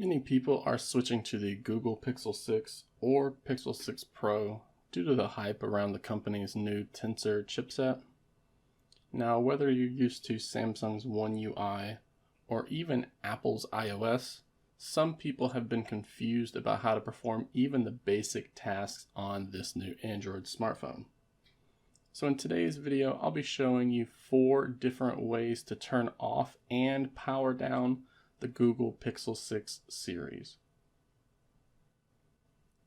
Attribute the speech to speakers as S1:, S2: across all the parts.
S1: Many people are switching to the Google Pixel 6 or Pixel 6 Pro due to the hype around the company's new Tensor chipset. Now, whether you're used to Samsung's One UI or even Apple's iOS, some people have been confused about how to perform even the basic tasks on this new Android smartphone. So in today's video, I'll be showing you 4 different ways to turn off and power down the Google Pixel 6 series.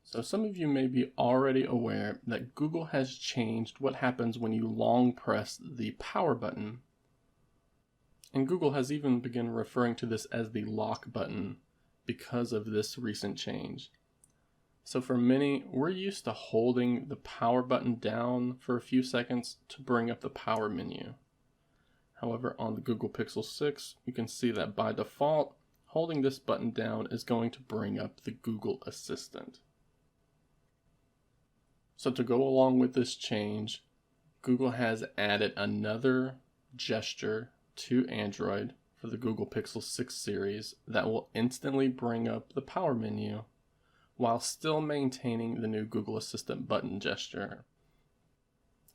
S1: So some of you may be already aware that Google has changed what happens when you long press the power button. And Google has even begun referring to this as the lock button because of this recent change. So for many, we're used to holding the power button down for a few seconds to bring up the power menu. However, on the Google Pixel 6, you can see that by default, holding this button down is going to bring up the Google Assistant. So to go along with this change, Google has added another gesture to Android for the Google Pixel 6 series that will instantly bring up the power menu while still maintaining the new Google Assistant button gesture.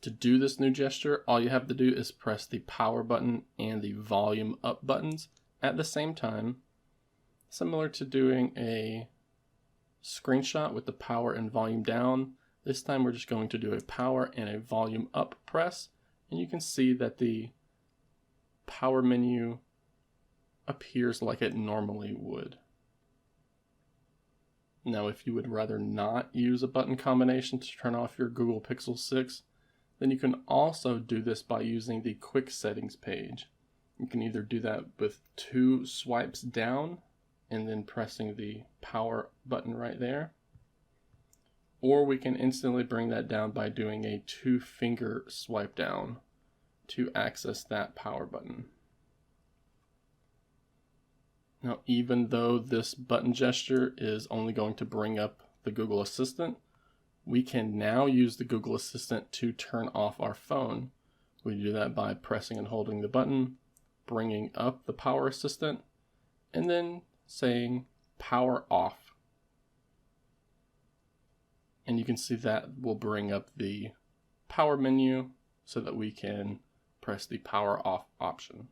S1: To do this new gesture, all you have to do is press the power button and the volume up buttons at the same time, similar to doing a screenshot with the power and volume down. This time we're just going to do a power and a volume up press, and you can see that the power menu appears like it normally would. Now, if you would rather not use a button combination to turn off your Google Pixel 6, then you can also do this by using the quick settings page. You can either do that with 2 swipes down and then pressing the power button right there, or we can instantly bring that down by doing a 2-finger swipe down to access that power button. Now, even though this button gesture is only going to bring up the Google Assistant, we can now use the Google Assistant to turn off our phone. We do that by pressing and holding the button, bringing up the power assistant, and then saying power off. And you can see that will bring up the power menu so that we can press the power off option.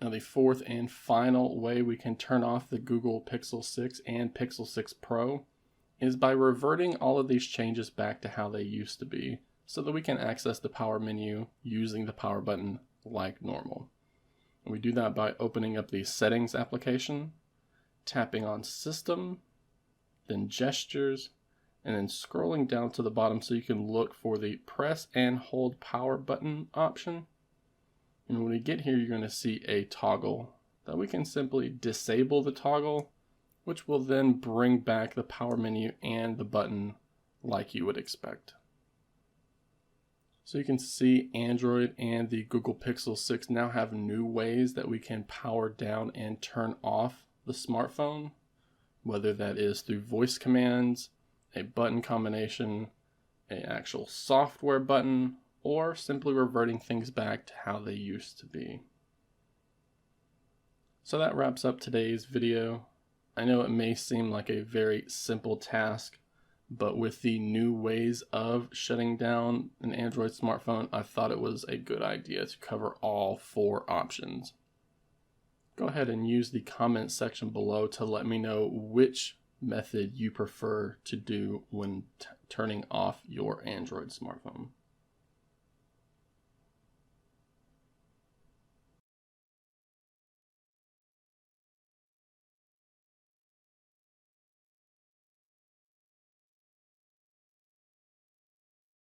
S1: Now, the 4th and final way we can turn off the Google Pixel 6 and Pixel 6 Pro is by reverting all of these changes back to how they used to be so that we can access the power menu using the power button like normal. And we do that by opening up the Settings application, tapping on System, then Gestures, and then scrolling down to the bottom so you can look for the Press and Hold Power button option. And when we get here, you're going to see a toggle that we can simply disable the toggle, which will then bring back the power menu and the button like you would expect. So you can see Android and the Google Pixel 6 now have new ways that we can power down and turn off the smartphone, whether that is through voice commands, a button combination, an actual software button, or simply reverting things back to how they used to be. So that wraps up today's video. I know it may seem like a very simple task, but with the new ways of shutting down an Android smartphone, I thought it was a good idea to cover all 4 options. Go ahead and use the comment section below to let me know which method you prefer to do when turning off your Android smartphone.